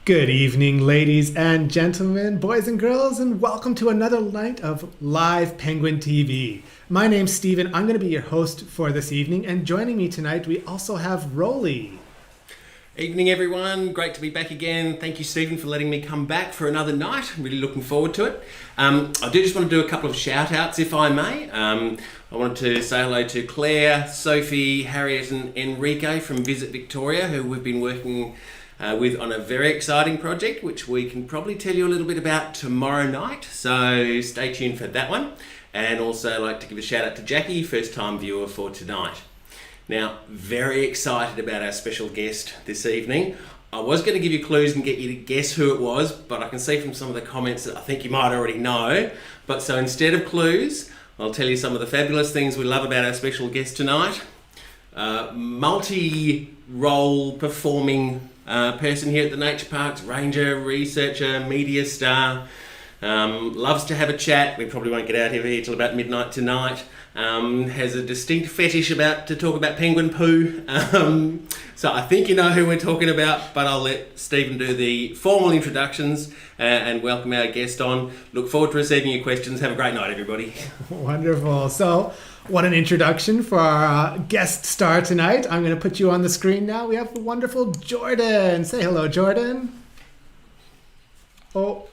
Good evening, ladies and gentlemen, boys and girls, and welcome to another night of Live Penguin TV. My name's Steven. I'm going to be your host for this evening, and joining me tonight, we also have Rolly. Evening, everyone. Great to be back again. Thank you, Stephen, for letting me come back for another night. I'm really looking forward to it. I do just want to do a couple of shout-outs, if I may. I wanted to say hello to Claire, Sophie, Harriet, and Enrico from Visit Victoria, who we've been working with on a very exciting project, which we can probably tell you a little bit about tomorrow night. So stay tuned for that one. And also I'd like to give a shout-out to Jackie, first-time viewer for tonight. Now, very excited about our special guest this evening. I was going to give you clues and get you to guess who it was, but I can see from some of the comments that I think you might already know. But so instead of clues, I'll tell you some of the fabulous things we love about our special guest tonight. Multi-role performing person here at the Nature Parks, ranger, researcher, media star. Loves to have a chat. We probably won't get out of here till about midnight tonight. Has a distinct fetish to talk about penguin poo. So I think you know who we're talking about, but I'll let Stephen do the formal introductions and welcome our guest on. Look forward to receiving your questions. Have a great night, everybody. Wonderful. So, what an introduction for our guest star tonight. I'm going to put you on the screen now. We have the wonderful Jordan. Say hello, Jordan. Oh,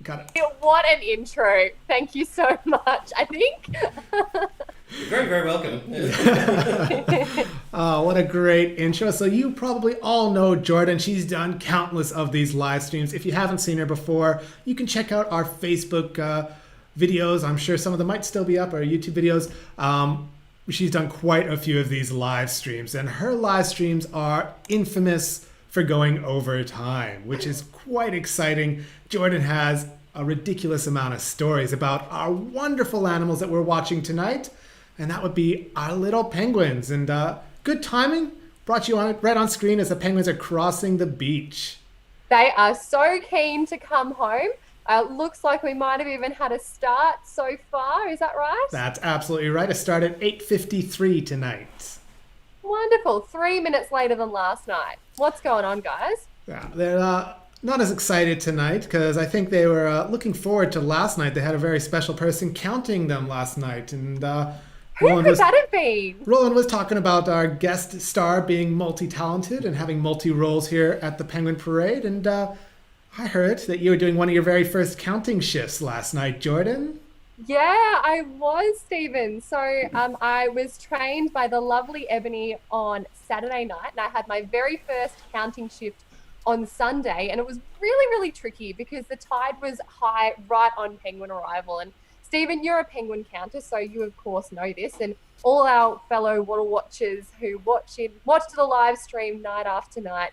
got it. What an intro. Thank you so much, I think. You're very, very welcome. Oh, what a great intro. So you probably all know Jordan. She's done countless of these live streams. If you haven't seen her before, you can check out our Facebook videos. I'm sure some of them might still be up, our YouTube videos. She's done quite a few of these live streams, and her live streams are infamous for going over time, which is quite exciting. Jordan has a ridiculous amount of stories about our wonderful animals that we're watching tonight, and that would be our little penguins. And good timing, brought you on right on screen as the penguins are crossing the beach. They are so keen to come home. Looks like we might have even had a start so far. Is that right? That's absolutely right. It started at 8:53 tonight. Wonderful. 3 minutes later than last night. What's going on, guys? Yeah, they're not as excited tonight because I think they were looking forward to last night. They had a very special person counting them last night. And who could that have been? Roland was talking about our guest star being multi-talented and having multi-roles here at the Penguin Parade. And I heard that you were doing one of your very first counting shifts last night, Jordan. Yeah, I was, Stephen. So I was trained by the lovely Ebony on Saturday night, and I had my very first counting shift on Sunday, and it was really, really tricky because the tide was high right on penguin arrival. And Stephen, you're a penguin counter, so you of course know this, and all our fellow water watchers who watched the live stream night after night,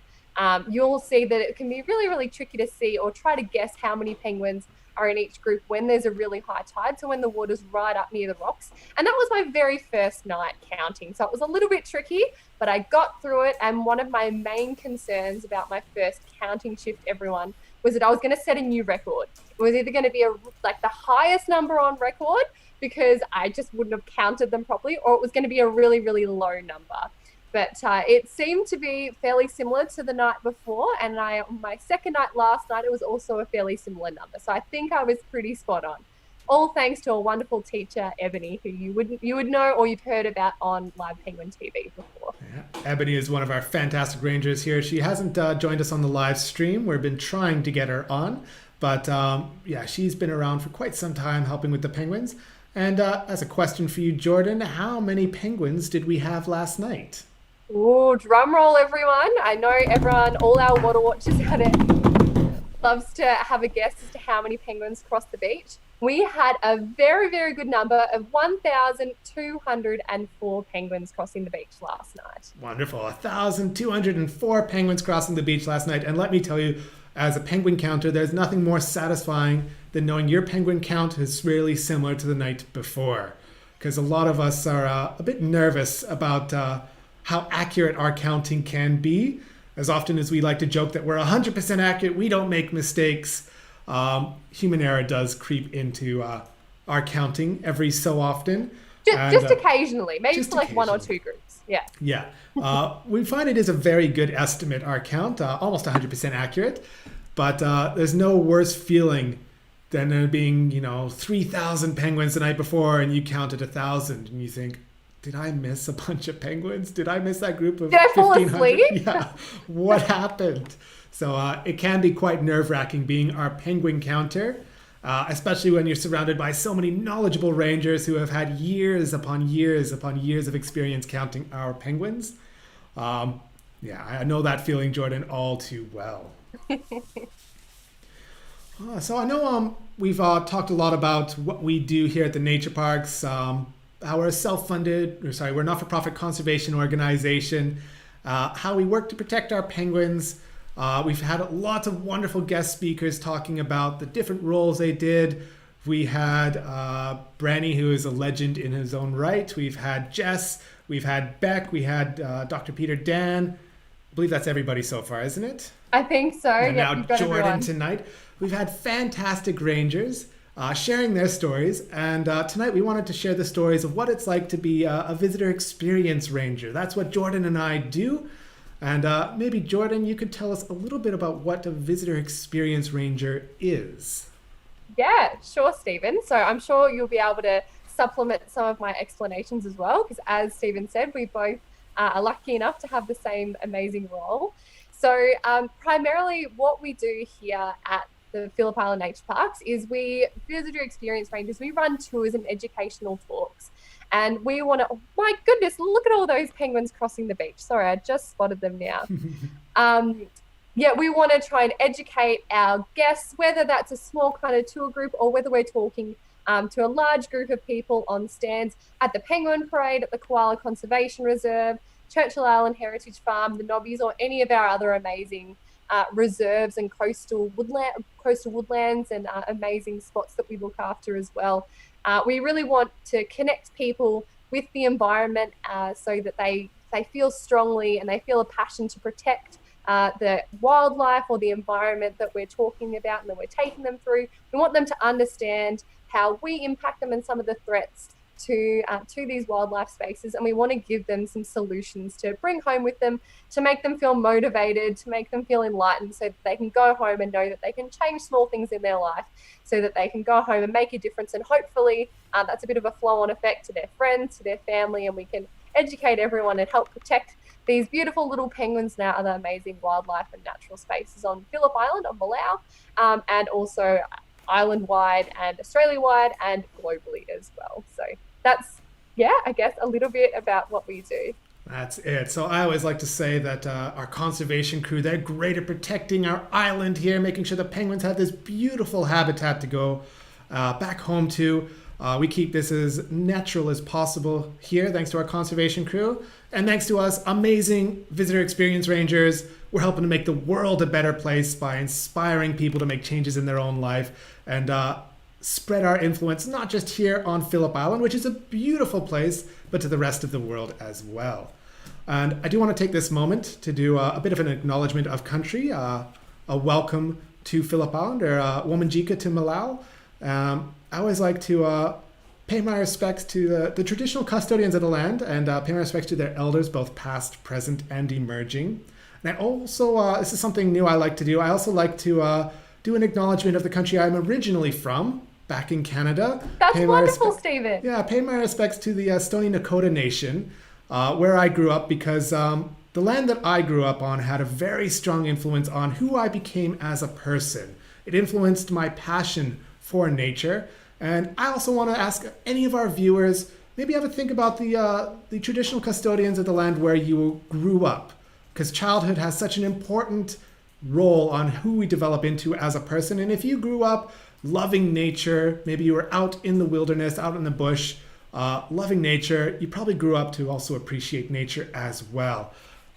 you'll see that it can be really, really tricky to see or try to guess how many penguins are in each group when there's a really high tide, so when the water's right up near the rocks. And that was my very first night counting, so it was a little bit tricky, but I got through it. And one of my main concerns about my first counting shift, everyone, was that I was going to set a new record. It was either going to be the highest number on record because I just wouldn't have counted them properly, or it was going to be a really, really low number. But it seemed to be fairly similar to the night before, and on my second night last night, it was also a fairly similar number. So I think I was pretty spot on. All thanks to a wonderful teacher, Ebony, who you would know or you've heard about on Live Penguin TV before. Yeah. Ebony is one of our fantastic rangers here. She hasn't joined us on the live stream. We've been trying to get her on, but yeah, she's been around for quite some time helping with the penguins. And as a question for you, Jordan, how many penguins did we have last night? Ooh, drum roll, everyone. I know everyone, all our water watchers out there, loves to have a guess as to how many penguins crossed the beach. We had a very, very good number of 1,204 penguins crossing the beach last night. Wonderful. 1,204 penguins crossing the beach last night. And let me tell you, as a penguin counter, there's nothing more satisfying than knowing your penguin count is really similar to the night before. Because a lot of us are a bit nervous about how accurate our counting can be. As often as we like to joke that we're 100% accurate, we don't make mistakes. Human error does creep into our counting every so often. Just occasionally, maybe for like one or two groups. Yeah. Yeah. We find it is a very good estimate, our count, almost 100% accurate. But there's no worse feeling than there being, 3,000 penguins the night before and you counted 1,000 and you think, did I miss a bunch of penguins? Did I miss that group of Did I fall 1,500? asleep? Yeah. What happened? So it can be quite nerve-wracking being our penguin counter, especially when you're surrounded by so many knowledgeable rangers who have had years upon years upon years of experience counting our penguins. Yeah, I know that feeling, Jordan, all too well. So I know we've talked a lot about what we do here at the nature parks. How we're we're a not-for-profit conservation organization. How we work to protect our penguins. We've had lots of wonderful guest speakers talking about the different roles they did. We had Branny, who is a legend in his own right. We've had Jess. We've had Beck. We had Dr. Peter Dan. I believe that's everybody so far, isn't it? I think so. And yeah, now Jordan everyone. tonight. We've had fantastic rangers sharing their stories. And tonight we wanted to share the stories of what it's like to be a visitor experience ranger. That's what Jordan and I do. And maybe, Jordan, you could tell us a little bit about what a visitor experience ranger is. Yeah, sure, Stephen. So I'm sure you'll be able to supplement some of my explanations as well, because as Stephen said, we both are lucky enough to have the same amazing role. So primarily what we do here at the Phillip Island Nature Parks is we visitor experience rangers. We run tours and educational talks. And we want to, oh my goodness, look at all those penguins crossing the beach. Sorry, I just spotted them now. Yeah, we want to try and educate our guests, whether that's a small kind of tour group or whether we're talking to a large group of people on stands at the Penguin Parade, at the Koala Conservation Reserve, Churchill Island Heritage Farm, the Nobbies, or any of our other amazing reserves and coastal woodlands and amazing spots that we look after as well. We really want to connect people with the environment so that they feel strongly and they feel a passion to protect the wildlife or the environment that we're talking about and that we're taking them through. We want them to understand how we impact them and some of the threats to these wildlife spaces, and we want to give them some solutions to bring home with them to make them feel motivated, to make them feel enlightened, so that they can go home and know that they can change small things in their life, so that they can go home and make a difference. And hopefully that's a bit of a flow-on effect to their friends, to their family, and we can educate everyone and help protect these beautiful little penguins and our other amazing wildlife and natural spaces on Phillip Island, on Malau, and also island-wide and Australia-wide and globally as well. So that's, I guess a little bit about what we do. That's it. So I always like to say that our conservation crew, they're great at protecting our island here, making sure the penguins have this beautiful habitat to go back home to. We keep this as natural as possible here, thanks to our conservation crew. And thanks to us amazing visitor experience rangers, we're helping to make the world a better place by inspiring people to make changes in their own life and spread our influence, not just here on Phillip Island, which is a beautiful place, but to the rest of the world as well. And I do want to take this moment to do a bit of an acknowledgement of country, a welcome to Phillip Island, or Wominjeka to Malau. I always like to pay my respects to the traditional custodians of the land and pay my respects to their elders, both past, present, and emerging. And I also, this is something new I like to do, I also like to do an acknowledgement of the country I'm originally from, back in Canada. That's wonderful, Stephen. Yeah, pay my respects to the Stoney Nakoda Nation, where I grew up, because the land that I grew up on had a very strong influence on who I became as a person. It influenced my passion for nature. And I also want to ask any of our viewers, maybe have a think about the traditional custodians of the land where you grew up, because childhood has such an important role on who we develop into as a person. And if you grew up loving nature, maybe you were out in the wilderness, out in the bush, loving nature, you probably grew up to also appreciate nature as well.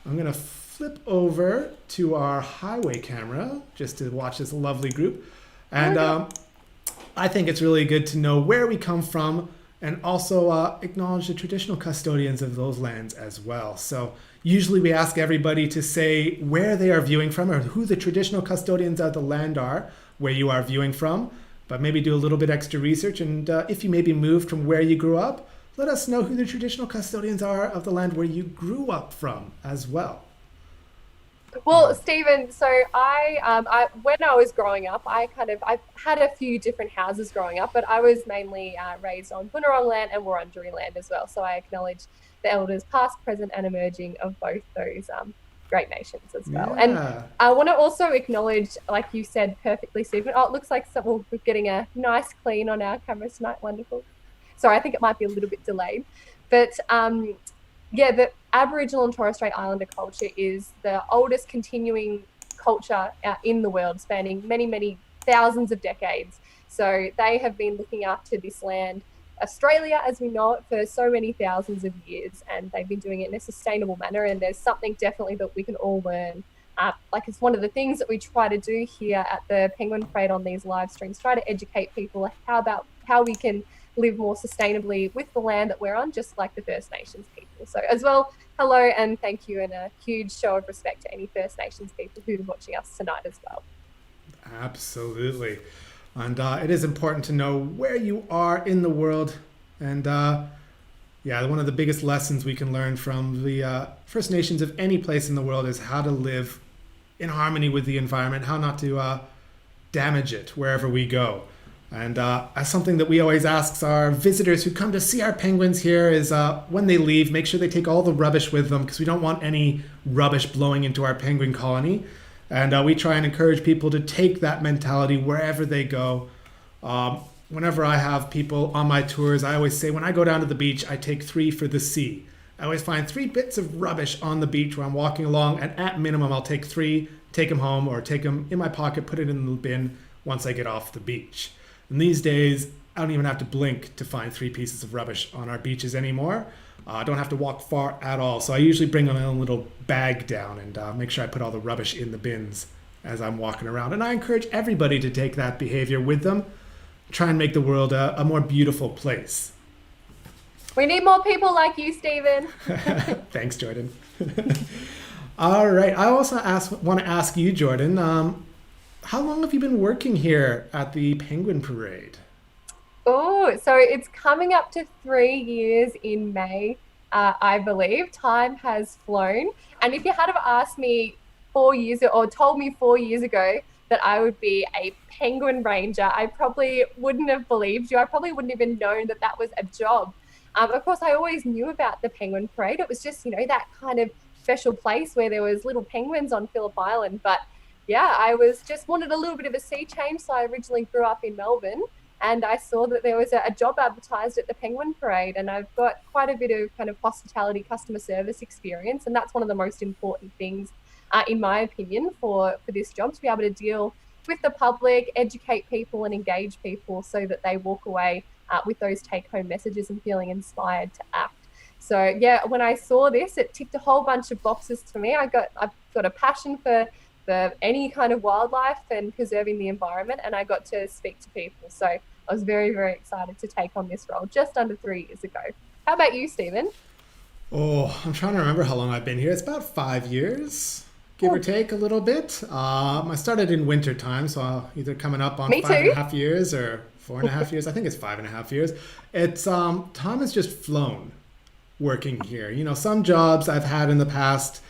I'm going to flip over to our highway camera just to watch this lovely group. And I think it's really good to know where we come from and also acknowledge the traditional custodians of those lands as well. So usually we ask everybody to say where they are viewing from or who the traditional custodians of the land are, where you are viewing from, but maybe do a little bit extra research. And if you maybe moved from where you grew up, let us know who the traditional custodians are of the land where you grew up from as well. Well, Stephen, so I when I was growing up, I had a few different houses growing up, but I was mainly raised on Bunurong land and Wurundjeri land as well. So I acknowledge the elders, past, present, and emerging of both those great nations as well. And Yeah. I want to also acknowledge, like you said perfectly, Stephen. Oh, it looks like we're getting a nice clean on our cameras tonight. Wonderful. Sorry, I think it might be a little bit delayed, but yeah, the Aboriginal and Torres Strait Islander culture is the oldest continuing culture in the world, spanning many, many thousands of decades. So they have been looking after this land, Australia as we know it, for so many thousands of years, and they've been doing it in a sustainable manner. And there's something definitely that we can all learn. Like it's one of the things that we try to do here at the Penguin Parade on these live streams, try to educate people how we can live more sustainably with the land that we're on, just like the First Nations people. So as well, hello and thank you, and a huge show of respect to any First Nations people who are watching us tonight as well. Absolutely. And it is important to know where you are in the world. And yeah, one of the biggest lessons we can learn from the First Nations of any place in the world is how to live in harmony with the environment, how not to damage it wherever we go. And as something that we always ask our visitors who come to see our penguins here is when they leave, make sure they take all the rubbish with them, because we don't want any rubbish blowing into our penguin colony. And we try and encourage people to take that mentality wherever they go. Whenever I have people on my tours, I always say when I go down to the beach, I take 3 for the sea. I always find 3 bits of rubbish on the beach where I'm walking along, and at minimum, I'll take 3, take them home, or take them in my pocket, put it in the bin once I get off the beach. And these days, I don't even have to blink to find 3 pieces of rubbish on our beaches anymore. I don't have to walk far at all. So I usually bring my own little bag down and make sure I put all the rubbish in the bins as I'm walking around. And I encourage everybody to take that behavior with them. Try and make the world a more beautiful place. We need more people like you, Stephen. Thanks, Jordan. All right. I also want to ask you, Jordan, how long have you been working here at the Penguin Parade? Oh, so it's coming up to 3 years in May, I believe. Time has flown. And if you had have asked me 4 years or told me 4 years ago that I would be a penguin ranger, I probably wouldn't have believed you. I probably wouldn't even known that that was a job. Of course, I always knew about the Penguin Parade. It was just, that kind of special place where there was little penguins on Phillip Island. But yeah, I was just wanted a little bit of a sea change. So I originally grew up in Melbourne, and I saw that there was a job advertised at the Penguin Parade, and I've got quite a bit of kind of hospitality, customer service experience, and that's one of the most important things, in my opinion, for this job, to be able to deal with the public, educate people and engage people so that they walk away with those take-home messages and feeling inspired to act. So yeah, when I saw this, it ticked a whole bunch of boxes for me. I've got a passion for any kind of wildlife and preserving the environment, and I got to speak to people. So I was very, very excited to take on this role just under 3 years ago. How about you, Stephen? Oh, I'm trying to remember how long I've been here. It's about 5 years, give or take a little bit. I started in winter time, so either coming up on Me 5.5 years or 4.5 years. I think it's 5.5 years. It's time has just flown working here. Some jobs I've had in the past,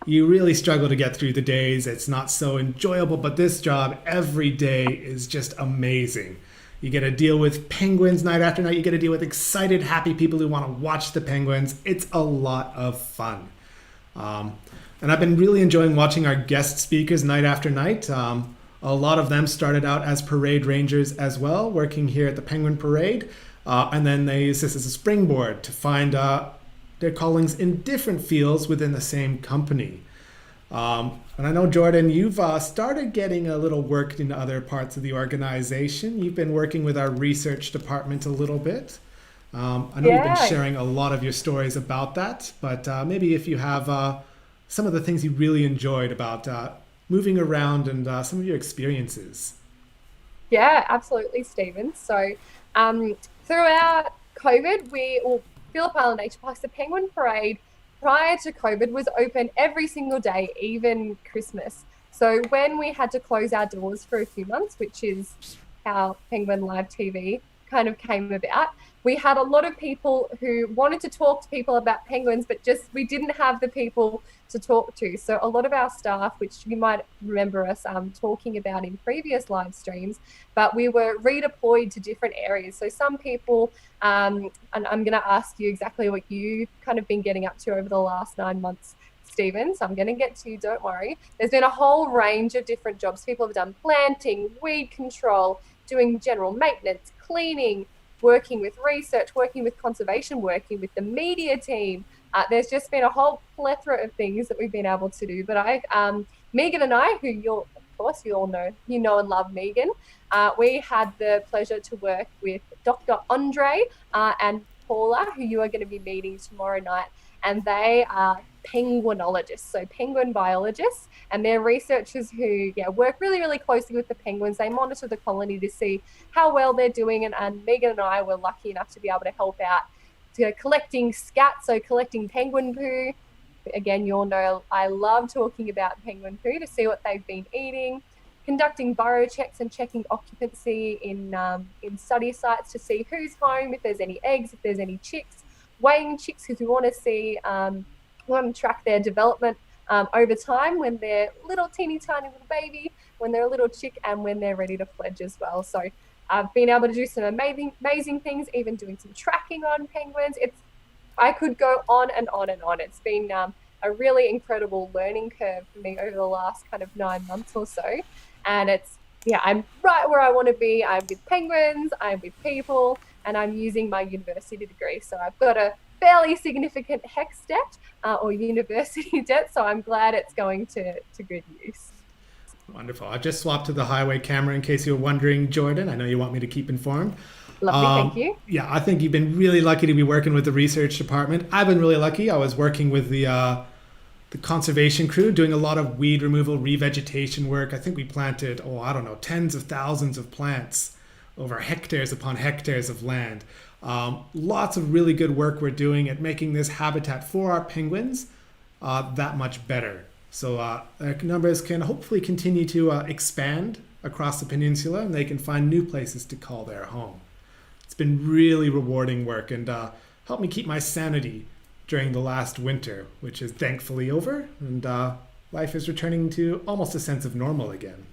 you really struggle to get through the days. It's not so enjoyable, but this job every day is just amazing. You get to deal with penguins night after night. You get to deal with excited, happy people who want to watch the penguins. It's a lot of fun. And I've been really enjoying watching our guest speakers night after night. A lot of them started out as parade rangers as well, working here at the Penguin Parade. And then they use this as a springboard to find their callings in different fields within the same company. And I know, Jordan, you've started getting a little work in other parts of the organization. You've been working with our research department a little bit. I know you've been sharing a lot of your stories about that, but maybe if you have some of the things you really enjoyed about moving around and some of your experiences. Yeah, absolutely, Stephen. So throughout COVID, Phillip Island Nature Parks, the Penguin Parade, prior to COVID, was open every single day, even Christmas. So when we had to close our doors for a few months, which is how Penguin Live TV kind of came about. We had a lot of people who wanted to talk to people about penguins, but just we didn't have the people to talk to. So a lot of our staff, which you might remember us talking about in previous live streams, but we were redeployed to different areas. So some people, and I'm going to ask you exactly what you've kind of been getting up to over the last 9 months, Stephen. So I'm going to get to you, don't worry. There's been a whole range of different jobs. People have done planting, weed control, doing general maintenance, cleaning, working with research, working with conservation, working with the media team. There's just been a whole plethora of things that we've been able to do. But Megan and I, who of course you all know, you know and love Megan, we had the pleasure to work with Dr. Andre and Paula, who you are going to be meeting tomorrow night. And they are penguinologists, so penguin biologists, and they're researchers who work really, really closely with the penguins. They monitor the colony to see how well they're doing, and Megan and I were lucky enough to be able to help out collecting scat, so collecting penguin poo. Again, you all know I love talking about penguin poo to see what they've been eating, conducting burrow checks and checking occupancy in study sites to see who's home, if there's any eggs, if there's any chicks, weighing chicks because we want to see we want to track their development over time when they're little teeny tiny little baby, when they're a little chick, and when they're ready to fledge as well. So I've been able to do some amazing things, even doing some tracking on penguins. I could go on and on and on. It's been a really incredible learning curve for me over the last kind of 9 months or so. And I'm right where I want to be. I'm with penguins, I'm with people, and I'm using my university degree. So I've got a fairly significant HECS debt or university debt. So I'm glad it's going to good use. Wonderful. I've just swapped to the highway camera in case you're wondering, Jordan. I know you want me to keep informed. Lovely, thank you. Yeah, I think you've been really lucky to be working with the research department. I've been really lucky. I was working with the conservation crew, doing a lot of weed removal, revegetation work. I think we planted, tens of thousands of plants over hectares upon hectares of land. Lots of really good work we're doing at making this habitat for our penguins that much better. So their numbers can hopefully continue to expand across the peninsula, and they can find new places to call their home. It's been really rewarding work and helped me keep my sanity during the last winter, which is thankfully over, and life is returning to almost a sense of normal again.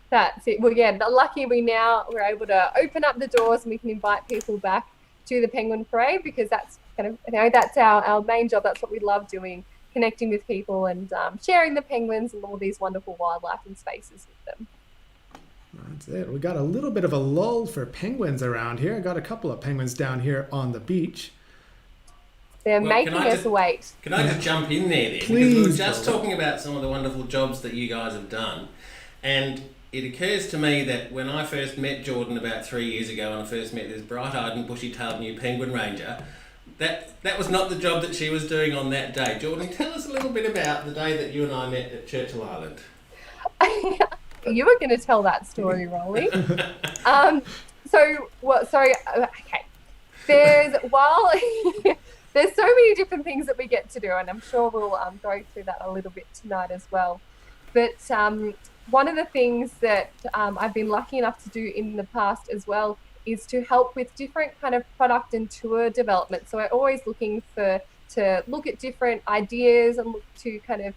That's it. Well, lucky we're able to open up the doors and we can invite people back to the Penguin Parade, because that's that's our main job. That's what we love doing, connecting with people and sharing the penguins and all these wonderful wildlife and spaces with them. That's it. We got a little bit of a lull for penguins around here. I got a couple of penguins down here on the beach. They're making us wait. Can I just jump in there then? Please. Because we were just talking about some of the wonderful jobs that you guys have done. And it occurs to me that when I first met Jordan about 3 years ago, and I first met this bright-eyed and bushy-tailed new penguin ranger, that was not the job that she was doing on that day. Jordan, tell us a little bit about the day that you and I met at Churchill Island. You were going to tell that story, Rolly. Okay. There's so many different things that we get to do, and I'm sure we'll go through that a little bit tonight as well. But one of the things that I've been lucky enough to do in the past as well is to help with different kind of product and tour development. So we're always looking to look at different ideas and look to kind of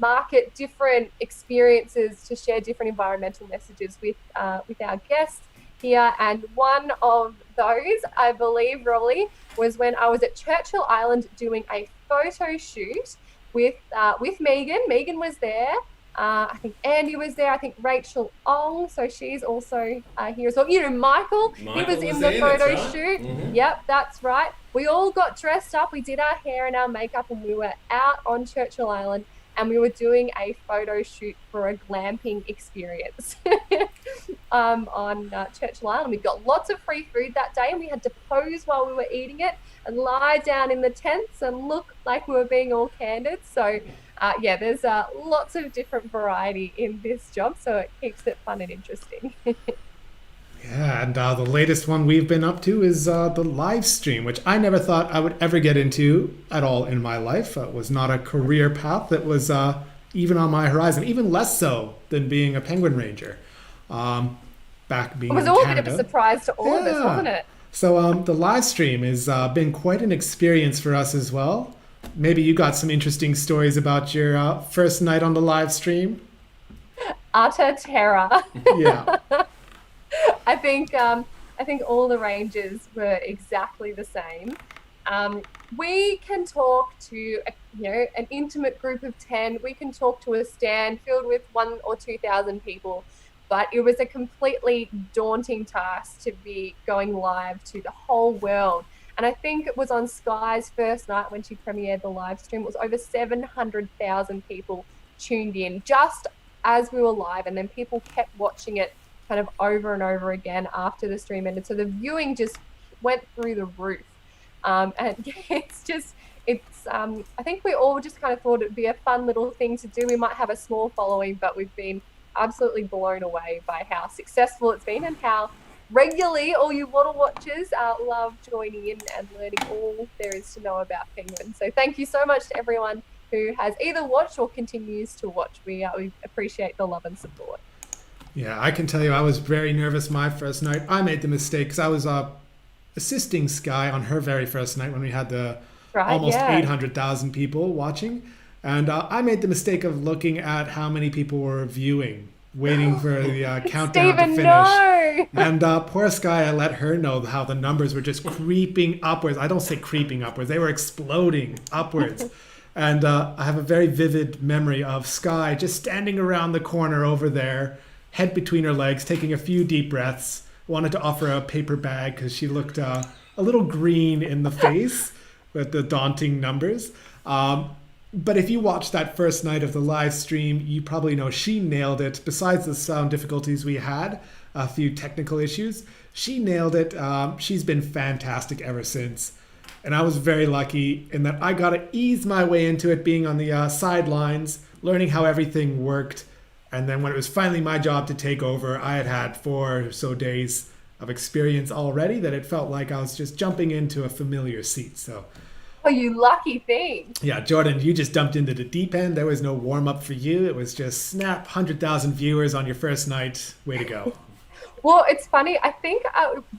market different experiences to share different environmental messages with our guests here. And one of those, I believe, Rolly, was when I was at Churchill Island doing a photo shoot with Megan. Megan was there. I think Andy was there. I think Rachel Ong, so she's also here as well. You know, Michael he was in the photo shoot. Mm-hmm. Yep, that's right. We all got dressed up. We did our hair and our makeup, and we were out on Churchill Island, and we were doing a photo shoot for a glamping experience on Churchill Island. We got lots of free food that day, and we had to pose while we were eating it and lie down in the tents and look like we were being all candid. So there's lots of different variety in this job, so it keeps it fun and interesting. Yeah, and the latest one we've been up to is the live stream, which I never thought I would ever get into at all in my life. It was not a career path that was even on my horizon, even less so than being a penguin ranger. back being It was in all a Canada. bit of a surprise to all of us, wasn't it? So the live stream has been quite an experience for us as well. Maybe you got some interesting stories about your first night on the live stream. Utter terror. Yeah. I think all the ranges were exactly the same. We can talk to an intimate group of 10. We can talk to a stand filled with 1,000 or 2,000 people, but it was a completely daunting task to be going live to the whole world. And I think it was on Sky's first night when she premiered the live stream. It was over 700,000 people tuned in just as we were live, and then people kept watching it kind of over and over again after the stream ended. So the viewing just went through the roof. And I think we all just kind of thought it'd be a fun little thing to do. We might have a small following, but we've been absolutely blown away by how successful it's been and how regularly all you water watchers love joining in and learning all there is to know about penguins. So thank you so much to everyone who has either watched or continues to watch. We appreciate the love and support. Yeah, I can tell you I was very nervous my first night. I made the mistake because I was assisting Sky on her very first night when we had the almost 800,000 people watching. And I made the mistake of looking at how many people were viewing, waiting for the countdown to finish. No. And poor Sky, I let her know how the numbers were just creeping upwards. I don't say creeping upwards. They were exploding upwards. And I have a very vivid memory of Sky just standing around the corner over there, head between her legs, taking a few deep breaths. Wanted to offer a paper bag because she looked a little green in the face with the daunting numbers. But if you watched that first night of the live stream, you probably know she nailed it. Besides the sound difficulties we had, a few technical issues, she nailed it. She's been fantastic ever since. And I was very lucky in that I got to ease my way into it, being on the sidelines, learning how everything worked. And then when it was finally my job to take over, I had 4 or so days of experience already that it felt like I was just jumping into a familiar seat. So, oh, you lucky thing. Yeah, Jordan, you just jumped into the deep end. There was no warm up for you. It was just snap, 100,000 viewers on your first night. Way to go. Well, it's funny. I think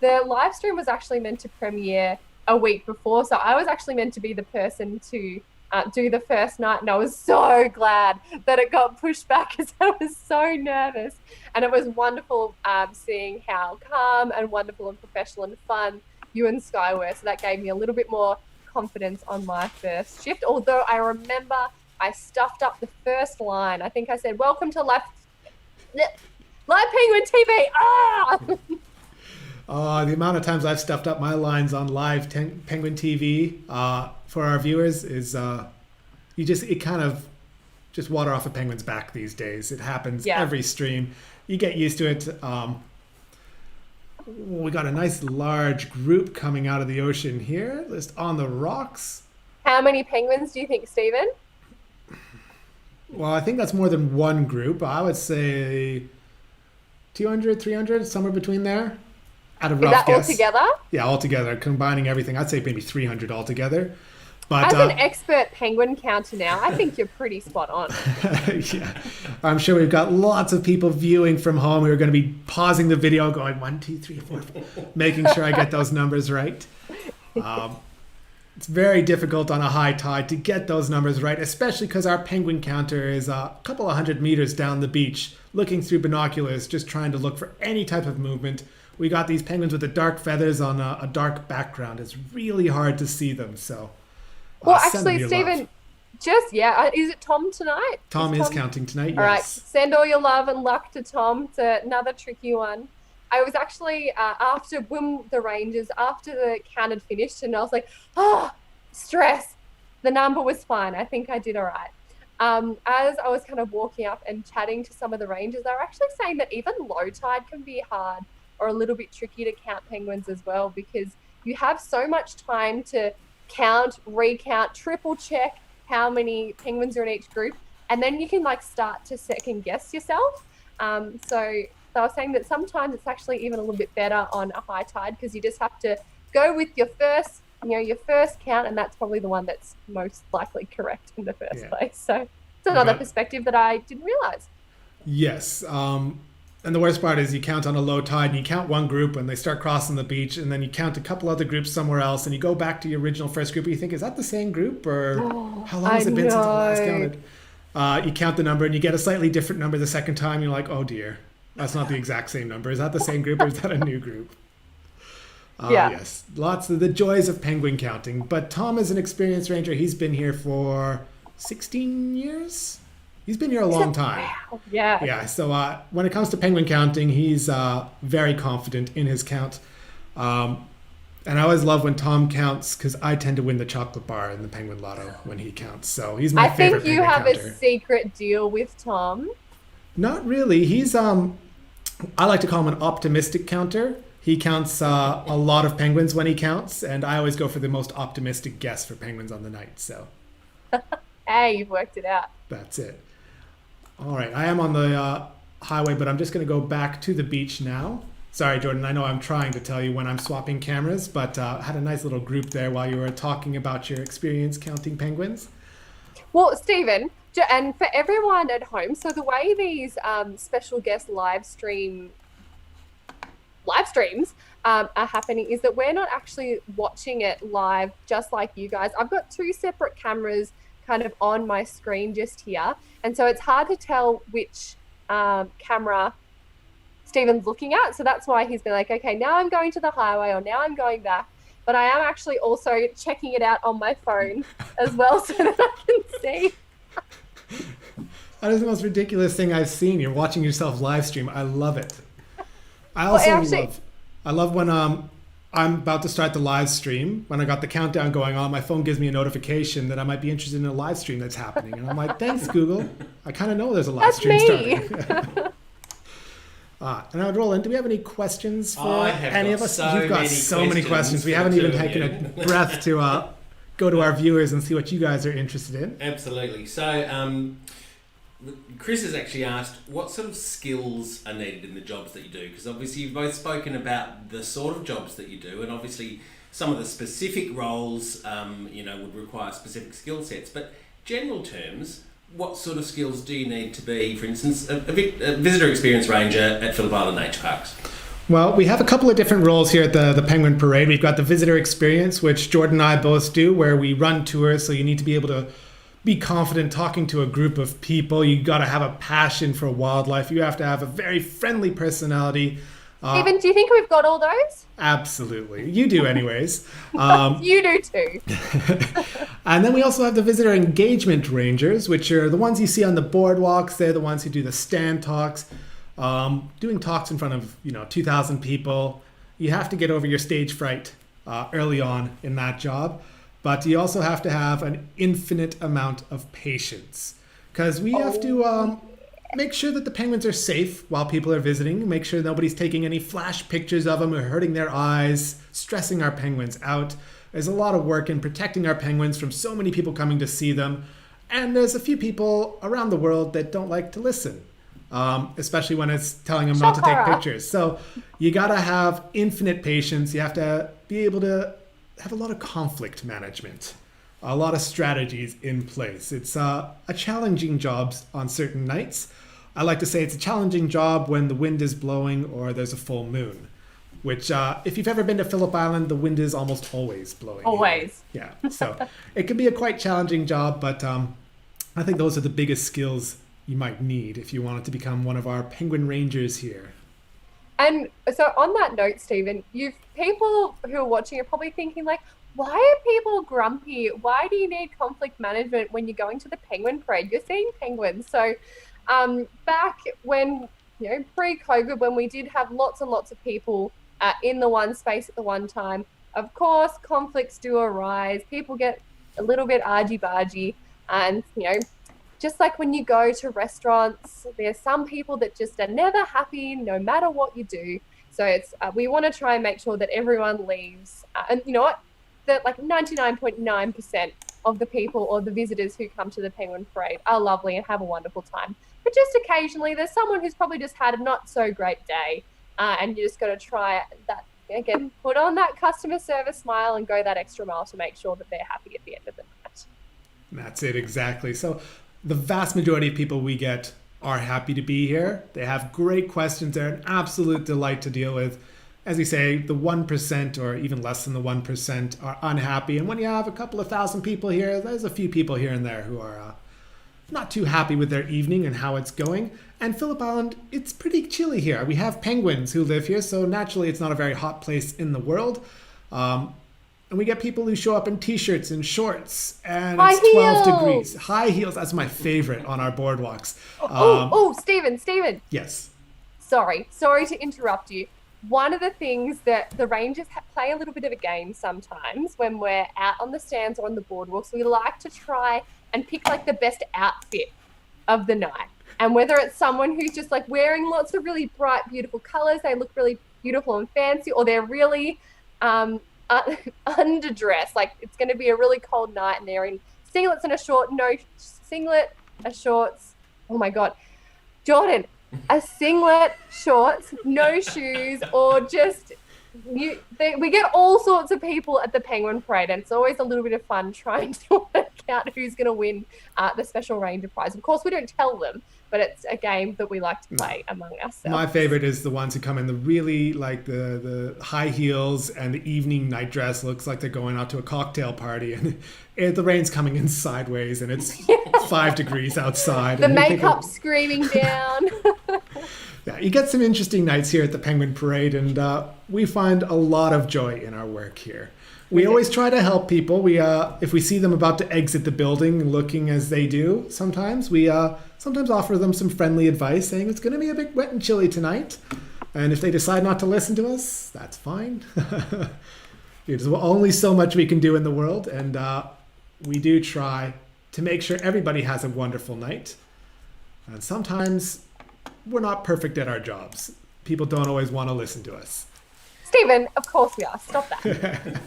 the live stream was actually meant to premiere a week before. So I was actually meant to be the person to do the first night, and I was so glad that it got pushed back because I was so nervous. And it was wonderful seeing how calm and wonderful and professional and fun you and Sky were. So that gave me a little bit more confidence on my first shift. Although I remember I stuffed up the first line. I think I said, "Welcome to Live Penguin TV." The amount of times I've stuffed up my lines on live Penguin TV for our viewers is it kind of just water off a penguin's back these days. It happens every stream. You get used to it. We got a nice large group coming out of the ocean here, just on the rocks. How many penguins do you think, Stephen? Well, I think that's more than one group. I would say 200, 300, somewhere between there. At a rough Is that guess. altogether? Yeah, altogether, combining everything, I'd say maybe 300 altogether. But as an expert penguin counter now, I think you're pretty spot on. Yeah, I'm sure we've got lots of people viewing from home who are going to be pausing the video, going 1, 2, 3, 4, making sure I get those numbers right. It's very difficult on a high tide to get those numbers right, especially because our penguin counter is a couple of 100 meters down the beach, looking through binoculars, just trying to look for any type of movement. We got these penguins with the dark feathers on a dark background. It's really hard to see them. So, well, actually, Stephen, is it Tom tonight? Tom is counting tonight. Yes. All right, send all your love and luck to Tom. It's another tricky one. I was actually after the count had finished, and I was like, stress. The number was fine. I think I did all right. As I was kind of walking up and chatting to some of the rangers, they were actually saying that even low tide can be hard or a little bit tricky to count penguins as well, because you have so much time to count, recount, triple check how many penguins are in each group, and then you can start to second guess yourself. So they were saying that sometimes it's actually even a little bit better on a high tide because you just have to go with your first count, and that's probably the one that's most likely correct in the first place. So it's another perspective that I didn't realize. Yes. And the worst part is you count on a low tide and you count one group when they start crossing the beach, and then you count a couple other groups somewhere else, and you go back to your original first group and you think, is that the same group, or how long has it been since I last counted? You count the number and you get a slightly different number the second time. You're like, oh dear, that's not the exact same number. Is that the same group or is that a new group? Yes, lots of the joys of penguin counting. But Tom is an experienced ranger. He's been here for 16 years. He's been here a long time. Wow. Yeah. Yeah. So when it comes to penguin counting, he's very confident in his count. And I always love when Tom counts because I tend to win the chocolate bar in the Penguin Lotto when he counts. So he's my favorite I think you penguin have counter. a secret deal with Tom. Not really. He's I like to call him an optimistic counter. He counts a lot of penguins when he counts, and I always go for the most optimistic guess for penguins on the night. So Hey, you've worked it out. that's it. All right, I am on the highway, but I'm just going to go back to the beach now. Sorry, Jordan, I know I'm trying to tell you when I'm swapping cameras, but I had a nice little group there while you were talking about your experience counting penguins. Well, Stephen, and for everyone at home, so the way these special guest live streams are happening is that we're not actually watching it live just like you guys. I've got two separate cameras kind of on my screen just here, and so it's hard to tell which camera Stephen's looking at. So that's why he's been like, okay, now I'm going to the highway, or now I'm going back. But I am actually also checking it out on my phone as well so that I can see. That is the most ridiculous thing I've seen. You're watching yourself live stream. I love it. I love when I'm about to start the live stream. When I got the countdown going on, my phone gives me a notification that I might be interested in a live stream that's happening. And I'm like, thanks, Google. I kind of know there's a live stream starting. And now, Roland, do we have any questions for any of us? You've got so many questions. We haven't even taken a breath to go to our viewers and see what you guys are interested in. Absolutely. So, Chris has actually asked, what sort of skills are needed in the jobs that you do? Because obviously you've both spoken about the sort of jobs that you do, and obviously some of the specific roles, would require specific skill sets. But general terms, what sort of skills do you need to be, for instance, a visitor experience ranger at Phillip Island Nature Parks? Well, we have a couple of different roles here at the Penguin Parade. We've got the visitor experience, which Jordan and I both do, where we run tours. So you need to be able to be confident talking to a group of people. You got to have a passion for wildlife. You have to have a very friendly personality. Stephen, do you think we've got all those? Absolutely. You do anyways. You do too. And then we also have the visitor engagement rangers, which are the ones you see on the boardwalks. They're the ones who do the stand talks, doing talks in front of 2,000 people. You have to get over your stage fright early on in that job. But you also have to have an infinite amount of patience, because we have to make sure that the penguins are safe while people are visiting, make sure nobody's taking any flash pictures of them or hurting their eyes, stressing our penguins out. There's a lot of work in protecting our penguins from so many people coming to see them. And there's a few people around the world that don't like to listen, especially when it's telling them not to take pictures. So you got to have infinite patience. You have to be able to have a lot of conflict management, a lot of strategies in place. It's a challenging job on certain nights. I like to say it's a challenging job when the wind is blowing or there's a full moon, which if you've ever been to Phillip Island, the wind is almost always blowing. Always. Yeah, so it can be a quite challenging job, but I think those are the biggest skills you might need if you wanted to become one of our penguin rangers here. And so on that note, Stephen, people who are watching are probably thinking like, why are people grumpy? Why do you need conflict management when you're going to the penguin parade? You're seeing penguins. So back when, pre-COVID, when we did have lots and lots of people in the one space at the one time, of course, conflicts do arise. People get a little bit argy-bargy, and, just like when you go to restaurants, there's some people that just are never happy no matter what you do. So it's we want to try and make sure that everyone leaves. And you know what? That like 99.9% of the people or the visitors who come to the Penguin Parade are lovely and have a wonderful time. But just occasionally there's someone who's probably just had a not so great day, and you just got to try that, again, put on that customer service smile and go that extra mile to make sure that they're happy at the end of the night. That's it, exactly. So the vast majority of people we get are happy to be here. They have great questions. They're an absolute delight to deal with. As you say, the 1% or even less than the 1% are unhappy. And when you have a couple of thousand people here, there's a few people here and there who are not too happy with their evening and how it's going. And Phillip Island, it's pretty chilly here. We have penguins who live here, so naturally it's not a very hot place in the world. And we get people who show up in t-shirts and shorts, and High it's 12 heels. degrees. High heels, that's my favorite on our boardwalks. Stephen. Yes. Sorry to interrupt you. One of the things that the Rangers play a little bit of a game sometimes when we're out on the stands or on the boardwalks, we like to try and pick like the best outfit of the night. And whether it's someone who's just like wearing lots of really bright, beautiful colors, they look really beautiful and fancy, or they're really underdressed, like it's going to be a really cold night and they're in singlets and a short, no singlet, a shorts. Oh my God. Jordan, a singlet, shorts, no shoes, or just we get all sorts of people at the Penguin Parade, and it's always a little bit of fun trying to work out who's going to win the Special Ranger Prize. Of course, we don't tell them, but it's a game that we like to play among ourselves. My favorite is the ones who come in the really like the high heels and the evening night dress. Looks like they're going out to a cocktail party, and the rain's coming in sideways, and it's 5 degrees outside. The makeup screaming down. Yeah, you get some interesting nights here at the Penguin Parade, and we find a lot of joy in our work here. We always try to help people. If we see them about to exit the building looking as they do, sometimes we sometimes offer them some friendly advice, saying it's going to be a bit wet and chilly tonight. And if they decide not to listen to us, that's fine. There's only so much we can do in the world, and we do try to make sure everybody has a wonderful night. And sometimes we're not perfect at our jobs. People don't always want to listen to us. Stephen, of course we are. Stop that.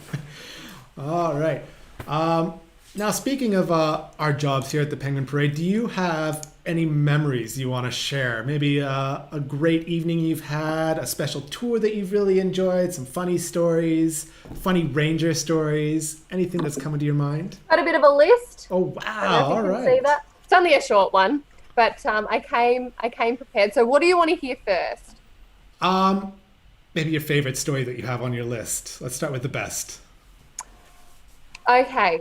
All right. Now, speaking of our jobs here at the Penguin Parade, do you have any memories you want to share? Maybe a great evening you've had, a special tour that you've really enjoyed, some funny stories, funny ranger stories, anything that's coming to your mind? Got a bit of a list. Oh, wow. I don't know if you All can right. see that. It's only a short one, but I came prepared. So what do you want to hear first? Maybe your favorite story that you have on your list. Let's start with the best. Okay.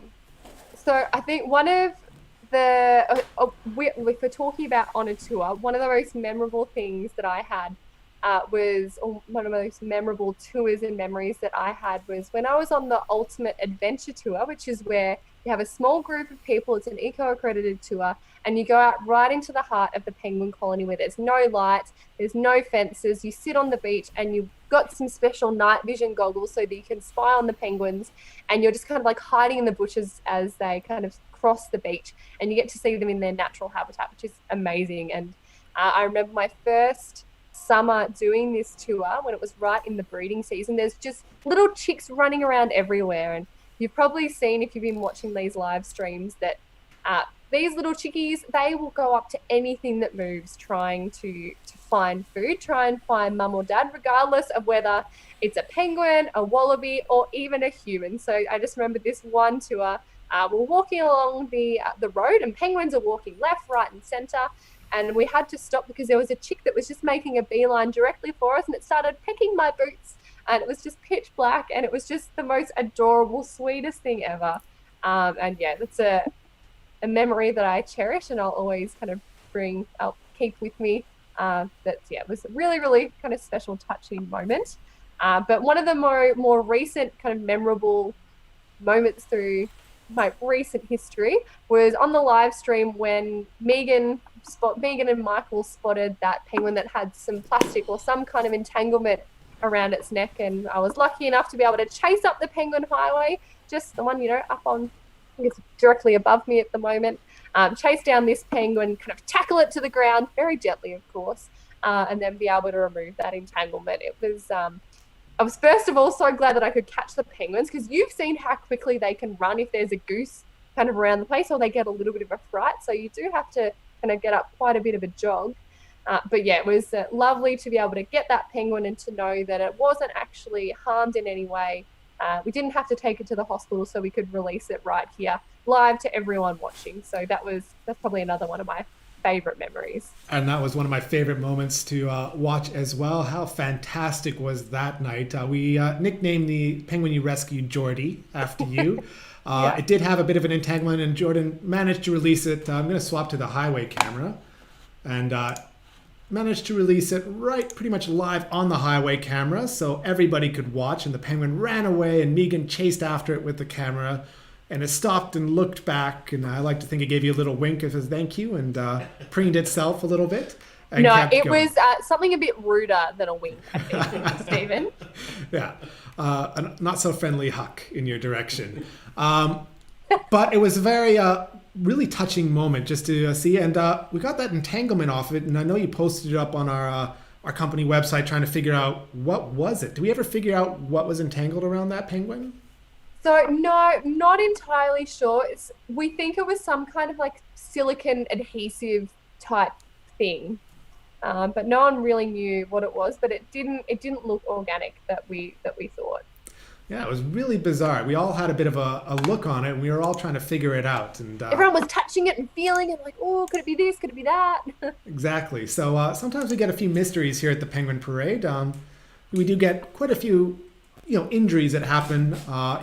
So I think one of the, if we're talking about on a tour, one of the most memorable things that I had one of the most memorable tours and memories that I had was when I was on the Ultimate Adventure Tour, which is where you have a small group of people. It's an eco-accredited tour, and you go out right into the heart of the penguin colony where there's no lights, there's no fences. You sit on the beach and you've got some special night vision goggles so that you can spy on the penguins, and you're just kind of like hiding in the bushes as they kind of cross the beach, and you get to see them in their natural habitat, which is amazing. And I remember my first summer doing this tour when it was right in the breeding season. There's just little chicks running around everywhere, and you've probably seen, if you've been watching these live streams, that these little chickies, they will go up to anything that moves trying to find food, try and find mum or dad, regardless of whether it's a penguin, a wallaby, or even a human. So I just remember this one tour, we're walking along the road, and penguins are walking left, right and center. And we had to stop because there was a chick that was just making a beeline directly for us, and it started pecking my boots, and it was just pitch black, and it was just the most adorable, sweetest thing ever. And yeah, that's a memory that I cherish, and I'll always kind of I'll keep with me. It was a really, really kind of special, touching moment. But one of the more recent kind of memorable moments through my recent history was on the live stream when Megan and Michael spotted that penguin that had some plastic or some kind of entanglement around its neck, and I was lucky enough to be able to chase up the Penguin Highway, just the one, up on, I think it's directly above me at the moment, chase down this penguin, kind of tackle it to the ground, very gently of course, and then be able to remove that entanglement. It was, I was first of all so glad that I could catch the penguins, because you've seen how quickly they can run if there's a goose kind of around the place, or they get a little bit of a fright, so you do have to kind of get up quite a bit of a jog. But yeah, it was lovely to be able to get that penguin and to know that it wasn't actually harmed in any way. We didn't have to take it to the hospital, so we could release it right here live to everyone watching. So that's probably another one of my favorite memories. And that was one of my favorite moments to watch as well. How fantastic was that night? We nicknamed the penguin you rescued Geordie after you. Yeah. It did have a bit of an entanglement, and Jordan managed to release it. I'm going to swap to the highway camera. And managed to release it right pretty much live on the highway camera so everybody could watch. And the penguin ran away, and Megan chased after it with the camera. And it stopped and looked back, and I like to think it gave you a little wink as a thank you, and preened itself a little bit. And No, kept it going. was something a bit ruder than a wink, I think, Stephen. Yeah, a not so friendly huck in your direction. But it was a very, really touching moment just to see, and we got that entanglement off of it, and I know you posted it up on our company website trying to figure out what was it. Did we ever figure out what was entangled around that penguin? So no, not entirely sure. We think it was some kind of like silicone adhesive type thing, but no one really knew what it was. But it didn't look organic that we thought. Yeah, it was really bizarre. We all had a bit of a look on it, and we were all trying to figure it out. And Everyone was touching it and feeling it, like, oh, could it be this? Could it be that? exactly. So sometimes we get a few mysteries here at the Penguin Parade. We do get quite a few injuries that happen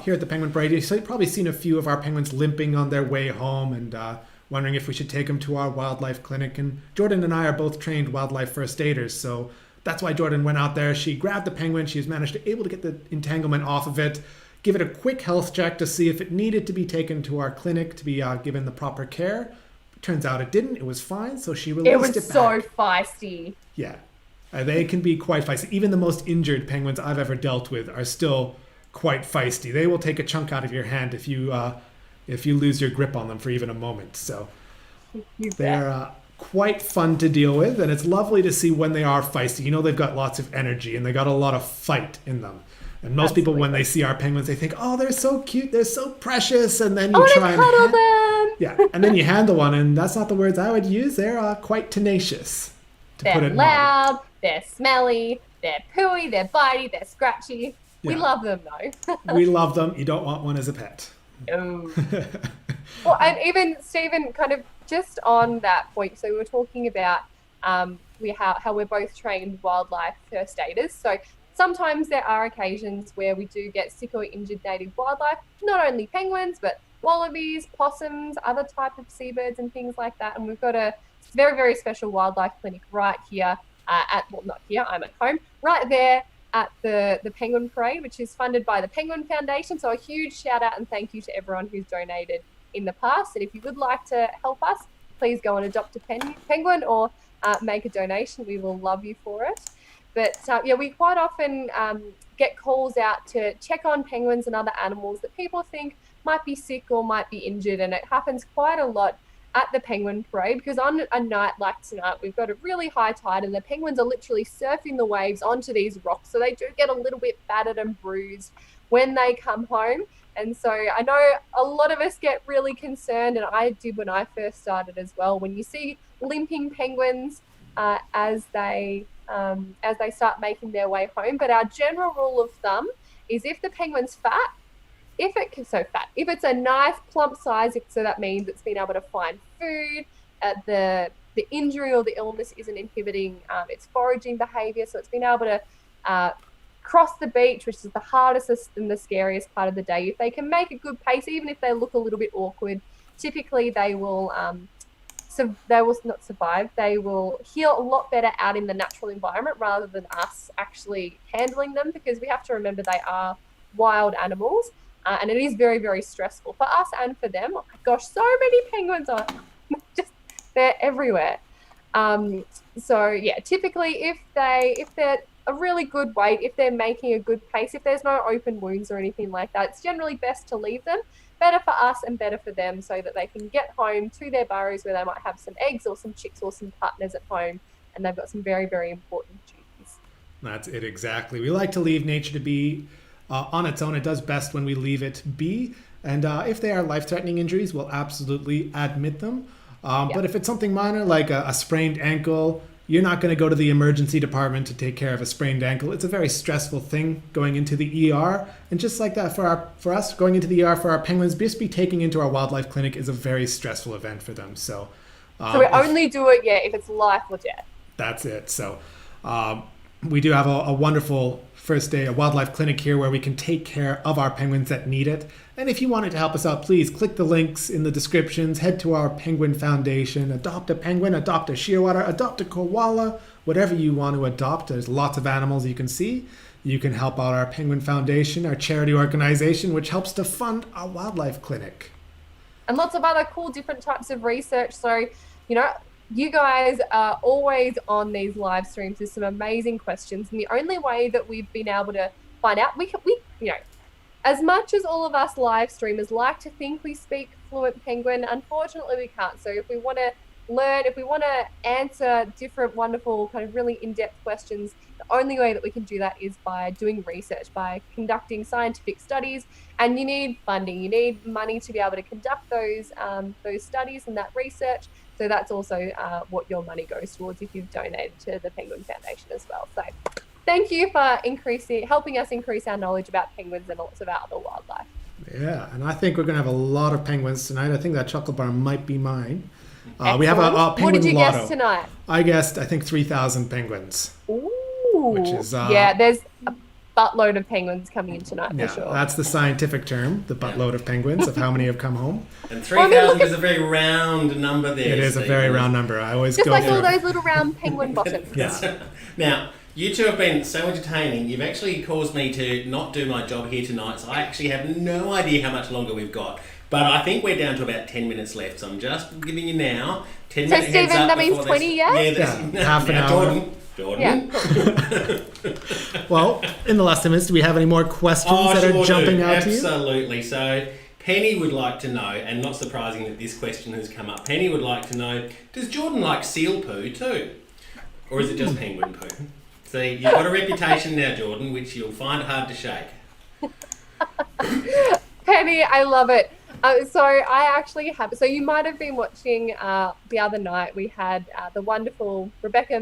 here at the Penguin Parade. You've probably seen a few of our penguins limping on their way home, and wondering if we should take them to our wildlife clinic. And Jordan and I are both trained wildlife first aiders, so that's why Jordan went out there. She grabbed the penguin. She was able to get the entanglement off of it, give it a quick health check to see if it needed to be taken to our clinic to be given the proper care. Turns out it didn't. It was fine, so she released it back. It was so feisty. Yeah. They can be quite feisty. Even the most injured penguins I've ever dealt with are still quite feisty. They will take a chunk out of your hand if you lose your grip on them for even a moment. So they're quite fun to deal with, and it's lovely to see when they are feisty. They've got lots of energy, and they got a lot of fight in them. And most people, when they see our penguins, they think, oh, they're so cute, they're so precious, and then you try and cuddle them. Yeah, and then you handle one, and that's not the words I would use. They're quite tenacious. They're loud, they're smelly, they're pooey, they're bitey, they're scratchy. We love them though. We love them. You don't want one as a pet. Oh. Well, and even Stephen, kind of just on that point, so we were talking about how we're both trained wildlife first aiders. So sometimes there are occasions where we do get sick or injured native wildlife, not only penguins, but wallabies, possums, other type of seabirds and things like that. And we've got a very, very special wildlife clinic right here not here, I'm at home, right there at the Penguin Parade, which is funded by the Penguin Foundation. So a huge shout out and thank you to everyone who's donated in the past. And if you would like to help us, please go and adopt a penguin or make a donation. We will love you for it. But we quite often get calls out to check on penguins and other animals that people think might be sick or might be injured. And it happens quite a lot at the Penguin Parade, because on a night like tonight, we've got a really high tide and the penguins are literally surfing the waves onto these rocks. So they do get a little bit battered and bruised when they come home. And so I know a lot of us get really concerned, and I did when I first started as well, when you see limping penguins as they start making their way home. But our general rule of thumb is if the penguin's fat, if it's a nice plump size, so that means it's been able to find food, the injury or the illness isn't inhibiting its foraging behavior, so it's been able to cross the beach, which is the hardest and the scariest part of the day. If they can make a good pace, even if they look a little bit awkward, typically they will not survive. They will heal a lot better out in the natural environment rather than us actually handling them, because we have to remember they are wild animals. And it is very, very stressful for us and for them. Oh my gosh, so many penguins are they're everywhere. Typically if they're a really good weight, if they're making a good pace, if there's no open wounds or anything like that, it's generally best to leave them. Better for us and better for them, so that they can get home to their burrows where they might have some eggs or some chicks or some partners at home, and they've got some very, very important duties. That's it, exactly. We like to leave nature to be on its own. It does best when we leave it be. And if they are life-threatening injuries, we'll absolutely admit them. But if it's something minor, like a sprained ankle, you're not going to go to the emergency department to take care of a sprained ankle. It's a very stressful thing going into the ER. And just like that, for us, going into the ER for our penguins, just be taking into our wildlife clinic is a very stressful event for them. So So we only do it, if it's life or death. That's it. So we do have a wonderful first day, a wildlife clinic here where we can take care of our penguins that need it. And if you wanted to help us out, please click the links in the descriptions, head to our Penguin Foundation, adopt a penguin, adopt a shearwater, adopt a koala, whatever you want to adopt. There's lots of animals you can see. You can help out our Penguin Foundation, our charity organization, which helps to fund our wildlife clinic. And lots of other cool different types of research. So, you guys are always on these live streams with some amazing questions. And the only way that we've been able to find out, we as much as all of us live streamers like to think we speak fluent Penguin, unfortunately we can't. So if we want to learn, if we want to answer different wonderful kind of really in-depth questions, the only way that we can do that is by doing research, by conducting scientific studies. And you need funding, you need money to be able to conduct those studies and that research. So that's also what your money goes towards if you've donated to the Penguin Foundation as well. So thank you for helping us increase our knowledge about penguins and lots of our other wildlife. Yeah, and I think we're going to have a lot of penguins tonight. I think that chocolate bar might be mine. We have a penguin What did you lotto. guess tonight? I guessed, I think, 3,000 penguins. Ooh. Which is... there's a buttload of penguins coming in tonight for sure. That's the scientific term, the buttload of penguins, of how many have come home. And 3,000 is a very round number there. It is a very round number. I always just go like for all those little round penguin bottoms. Yeah. Now, you two have been so entertaining. You've actually caused me to not do my job here tonight, so I actually have no idea how much longer we've got. But I think we're down to about 10 minutes left, so I'm just giving you now 10 minutes So, Stephen, that means 20, yeah? Yeah, half an hour. Jordan. Yeah. Well, in the last 10 minutes, do we have any more questions that are jumping out to you? Absolutely. So Penny would like to know, and not surprising that this question has come up, Penny would like to know, does Jordan like seal poo too? Or is it just penguin poo? See, you've got a reputation now, Jordan, which you'll find hard to shake. Penny, I love it. So I actually have. So you might have been watching the other night. We had the wonderful Dr. Rebecca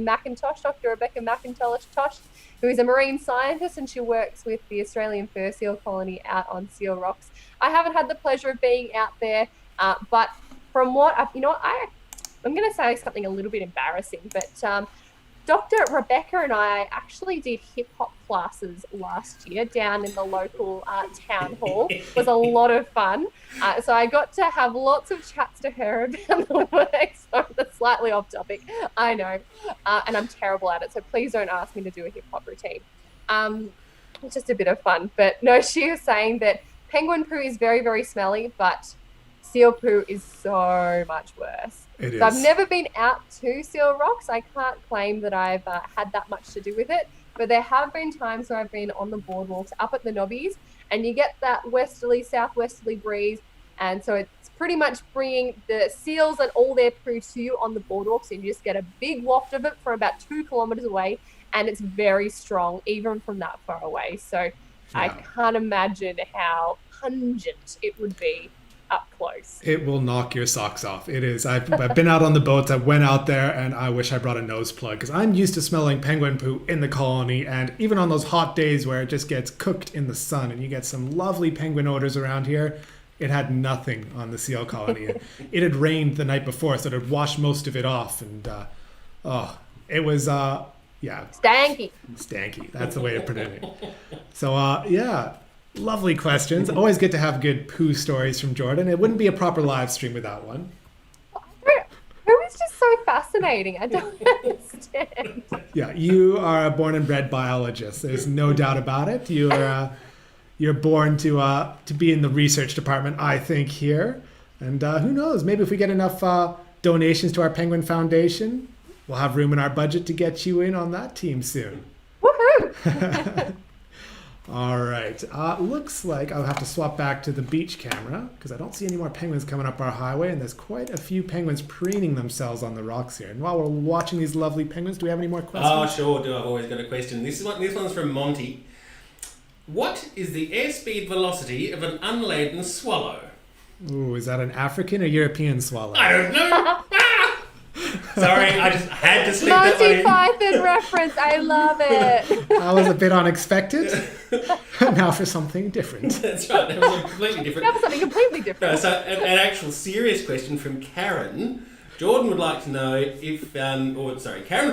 McIntosh, who is a marine scientist, and she works with the Australian fur seal colony out on Seal Rocks. I haven't had the pleasure of being out there, but from what I'm going to say something a little bit embarrassing, but Dr. Rebecca and I actually did hip hop classes last year down in the local town hall. It was a lot of fun. So I got to have lots of chats to her about the work. So that's slightly off topic, I know. And I'm terrible at it. So please don't ask me to do a hip hop routine. It's just a bit of fun. But no, she was saying that penguin poo is very, very smelly, but seal poo is so much worse. It is. So I've never been out to Seal Rocks. I can't claim that I've had that much to do with it, but there have been times where I've been on the boardwalks up at the Knobbies, and you get that southwesterly breeze, and so it's pretty much bringing the seals and all their poo to you on the boardwalks, and you just get a big waft of it from about 2 kilometers away, and it's very strong even from that far away. So yeah. I can't imagine how pungent it would be up close. It will knock your socks off. It is. I've been out on the boats. I went out there and I wish I brought a nose plug because I'm used to smelling penguin poo in the colony, and even on those hot days where it just gets cooked in the sun and you get some lovely penguin odors around here, it had nothing on the seal colony. It had rained the night before, so it had washed most of it off, and it was stanky. That's the way of putting it. So lovely questions. Always good to have good poo stories from Jordan. It wouldn't be a proper live stream without one. Poo is just so fascinating. I don't understand. Yeah, you are a born and bred biologist. There's no doubt about it. You're born to be in the research department, I think, here. And who knows? Maybe if we get enough donations to our Penguin Foundation, we'll have room in our budget to get you in on that team soon. Woohoo! All right. Looks like I'll have to swap back to the beach camera because I don't see any more penguins coming up our highway, and there's quite a few penguins preening themselves on the rocks here. And while we're watching these lovely penguins, do we have any more questions? Oh, sure do. I've always got a question. This one's from Monty. What is the airspeed velocity of an unladen swallow? Ooh, is that an African or European swallow? I don't know. Sorry, I just had to slip that one Monty in. Python reference. I love it. That was a bit unexpected. Now for something different. That's right. That was completely different. That was something completely different. No, so an actual serious question from Karen, Jordan would like to know if, Karen would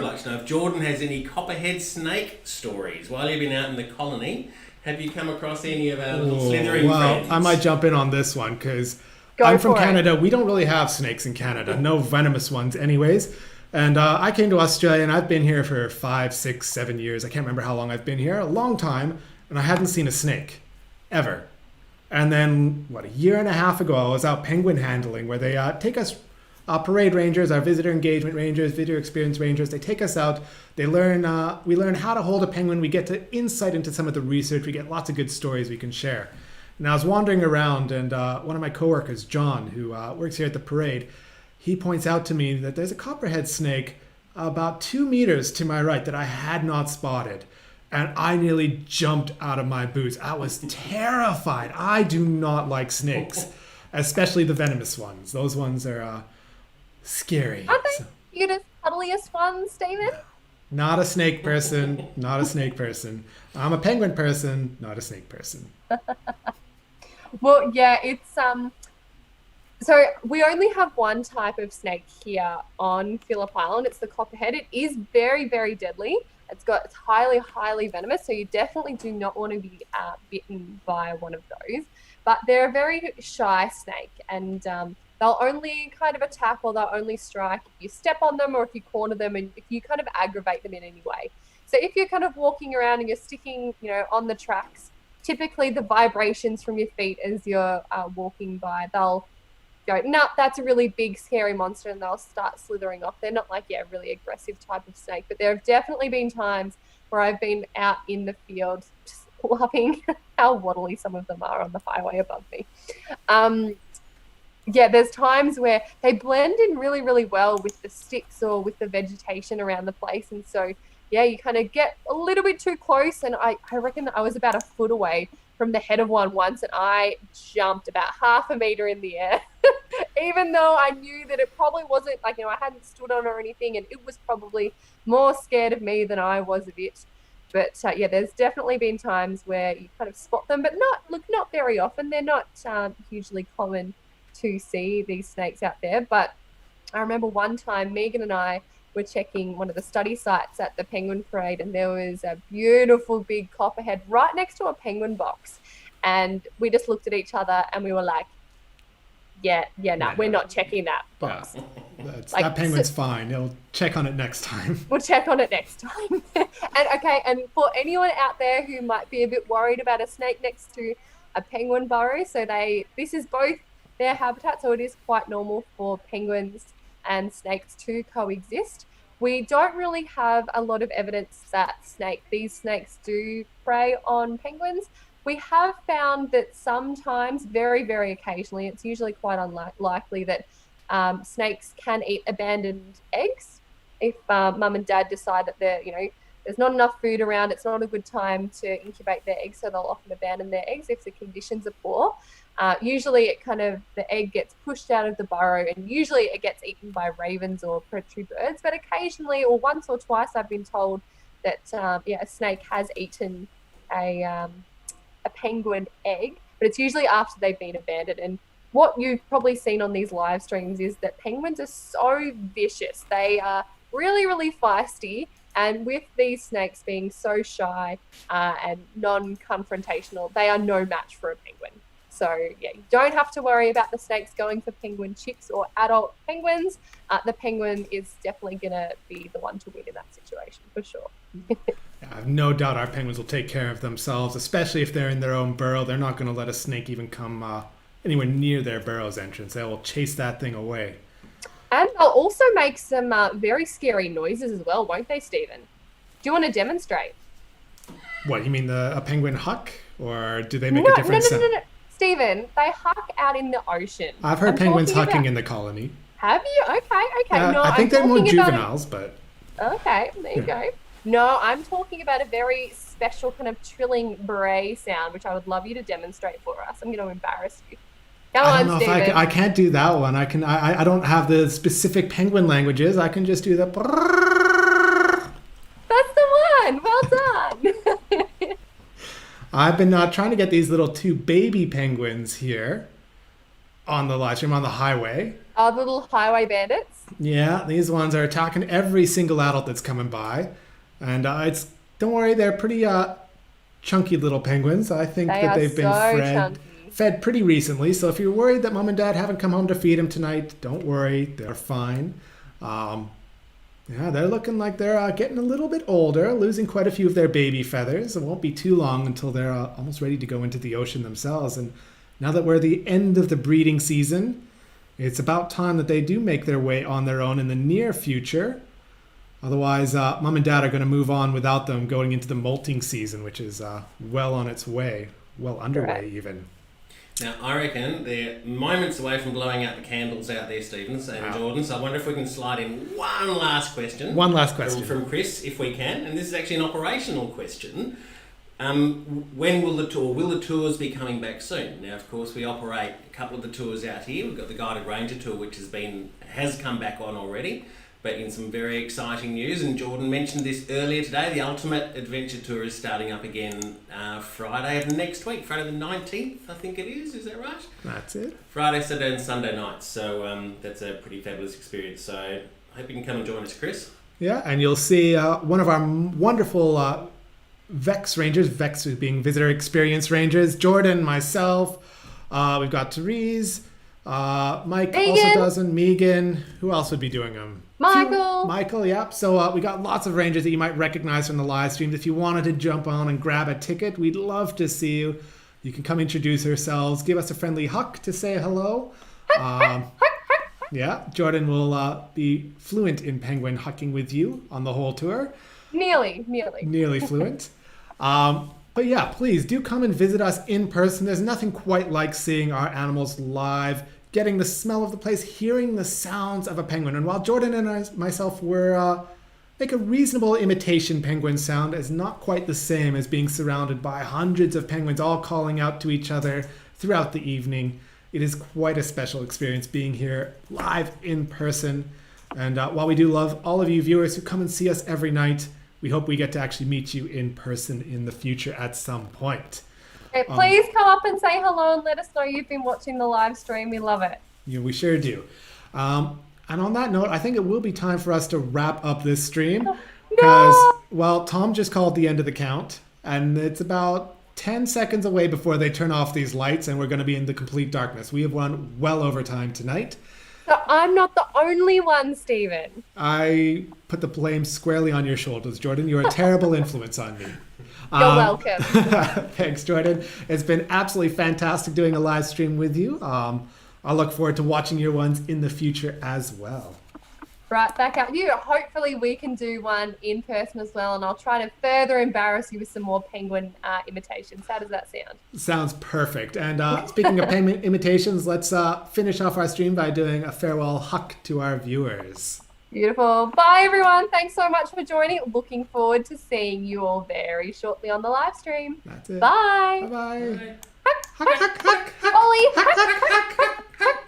like to know if Jordan has any copperhead snake stories while you've been out in the colony. Have you come across any of our little slithering friends? I might jump in on this one because Go I'm from for it. Canada. We don't really have snakes in Canada, no venomous ones anyways. And I came to Australia and I've been here for 5, 6, 7 years. I can't remember how long I've been here, a long time, and I hadn't seen a snake, ever. And then, a year and a half ago, I was out penguin handling where they take us, parade rangers, our visitor engagement rangers, visitor experience rangers, they take us out, we learn how to hold a penguin, we get to insight into some of the research, we get lots of good stories we can share. And I was wandering around and one of my coworkers, John, who works here at the parade, he points out to me that there's a copperhead snake about 2 meters to my right that I had not spotted. And I nearly jumped out of my boots. I was terrified. I do not like snakes, especially the venomous ones. Those ones are scary. Aren't they cutest, cuddliest ones, Stephen? Not a snake person. Not a snake person. I'm a penguin person, not a snake person. Well, yeah, it's so we only have one type of snake here on Phillip Island. It's the copperhead. It is very, very deadly. It's highly, highly venomous. So you definitely do not want to be bitten by one of those. But they're a very shy snake, and they'll only kind of attack or they'll only strike if you step on them or if you corner them and if you kind of aggravate them in any way. So if you're kind of walking around and you're sticking, on the tracks, typically the vibrations from your feet as you're walking by, they'll go, nah, that's a really big, scary monster, and they'll start slithering off. They're not like, really aggressive type of snake, but there have definitely been times where I've been out in the field just loving how waddly some of them are on the highway above me. There's times where they blend in really, really well with the sticks or with the vegetation around the place, and so you kind of get a little bit too close, and I reckon I was about a foot away from the head of one once, and I jumped about half a meter in the air, even though I knew that it probably wasn't, I hadn't stood on or anything, and it was probably more scared of me than I was of it. But there's definitely been times where you kind of spot them, but not very often. They're not hugely common to see these snakes out there. But I remember one time Megan and I were checking one of the study sites at the penguin parade, and there was a beautiful big copperhead right next to a penguin box, and we just looked at each other and we were like, we're not checking that box. That penguin's fine. He'll check on it next time. We'll check on it next time. And for anyone out there who might be a bit worried about a snake next to a penguin burrow, this is both their habitat, so it is quite normal for penguins and snakes to coexist. We don't really have a lot of evidence that these snakes do prey on penguins. We have found that sometimes, very, very occasionally, it's usually quite unlikely that snakes can eat abandoned eggs. If mum and dad decide that there's not enough food around, it's not a good time to incubate their eggs, so they'll often abandon their eggs if the conditions are poor. Usually the egg gets pushed out of the burrow, and usually it gets eaten by ravens or predatory birds, but occasionally, or once or twice, I've been told that a snake has eaten a penguin egg, but it's usually after they've been abandoned. And what you've probably seen on these live streams is that penguins are so vicious. They are really, really feisty, and with these snakes being so shy and non-confrontational, they are no match for a penguin. So you don't have to worry about the snakes going for penguin chicks or adult penguins. The penguin is definitely going to be the one to win in that situation, for sure. I have no doubt our penguins will take care of themselves, especially if they're in their own burrow. They're not going to let a snake even come anywhere near their burrow's entrance. They will chase that thing away. And they'll also make some very scary noises as well, won't they, Stephen? Do you want to demonstrate? What, you mean a penguin huck? Or do they make a different sound? No. Stephen, they huck out in the ocean. I've heard penguins hucking in the colony. Have you? Okay. No, I think they're more juveniles, but... Okay, there you go. No, I'm talking about a very special kind of trilling bray sound, which I would love you to demonstrate for us. I'm going to embarrass you. Go on, Stephen. I can't do that one. I don't have the specific penguin languages. I can just do the... That's the one. Well done. I've been trying to get these little 2 baby penguins here on the live stream on the highway. The little highway bandits? Yeah, these ones are attacking every single adult that's coming by. And don't worry, they're pretty chunky little penguins. I think They that are they've been so chunky. fed pretty recently. So if you're worried that mom and dad haven't come home to feed them tonight, don't worry, they're fine. Yeah, they're looking like they're getting a little bit older, losing quite a few of their baby feathers. It won't be too long until they're almost ready to go into the ocean themselves. And now that we're at the end of the breeding season, it's about time that they do make their way on their own in the near future. Otherwise, mom and dad are going to move on without them going into the molting season, which is well on its way, well underway even. Now, I reckon they're moments away from blowing out the candles out there, Stevens and Jordan. So I wonder if we can slide in one last question. One last question. From Chris, if we can. And this is actually an operational question. When will the tours be coming back soon? Now, of course, we operate a couple of the tours out here. We've got the Guided Ranger Tour, which has come back on already, but in some very exciting news. And Jordan mentioned this earlier today. The Ultimate Adventure Tour is starting up again Friday of next week, Friday the 19th, I think it is. Is that right? That's it. Friday, Saturday, and Sunday nights. So that's a pretty fabulous experience. So I hope you can come and join us, Chris. Yeah, and you'll see one of our wonderful Vex Rangers, Vex being visitor experience rangers, Jordan, myself, we've got Therese, Mike Megan. also does them, Megan, who else would be doing them? Michael, yep. So we got lots of rangers that you might recognize from the live streams. If you wanted to jump on and grab a ticket, we'd love to see you. You can come introduce yourselves, give us a friendly huck to say hello. Yeah, Jordan will be fluent in penguin hucking with you on the whole tour. Nearly Fluent. But yeah, please do come and visit us in person. There's nothing quite like seeing our animals live, getting the smell of the place, hearing the sounds of a penguin. And while Jordan and myself make a reasonable imitation penguin sound, it's not quite the same as being surrounded by hundreds of penguins all calling out to each other throughout the evening. It is quite a special experience being here live in person. And while we do love all of you viewers who come and see us every night, we hope we get to actually meet you in person in the future at some point. Okay, please come up and say hello and let us know you've been watching the live stream. We love it. Yeah, we sure do. And on that note, I think it will be time for us to wrap up this stream. Because, well, Tom just called the end of the count, and it's about 10 seconds away before they turn off these lights, and we're going to be in the complete darkness. We have run well over time tonight. So I'm not the only one, Stephen. I put the blame squarely on your shoulders, Jordan. You're a terrible influence on me. You're welcome. Thanks, Jordan. It's been absolutely fantastic doing a live stream with you. I look forward to watching your ones in the future as well. Right back at you. Hopefully we can do one in person as well, and I'll try to further embarrass you with some more penguin imitations. How does that sound? Sounds perfect. And speaking of penguin imitations, let's finish off our stream by doing a farewell huck to our viewers. Beautiful. Bye, everyone. Thanks so much for joining. Looking forward to seeing you all very shortly on the live stream. That's it. Bye. Bye-bye. Huck, huck, huck, huck, Ollie. Huck, huck, huck, huck, huck.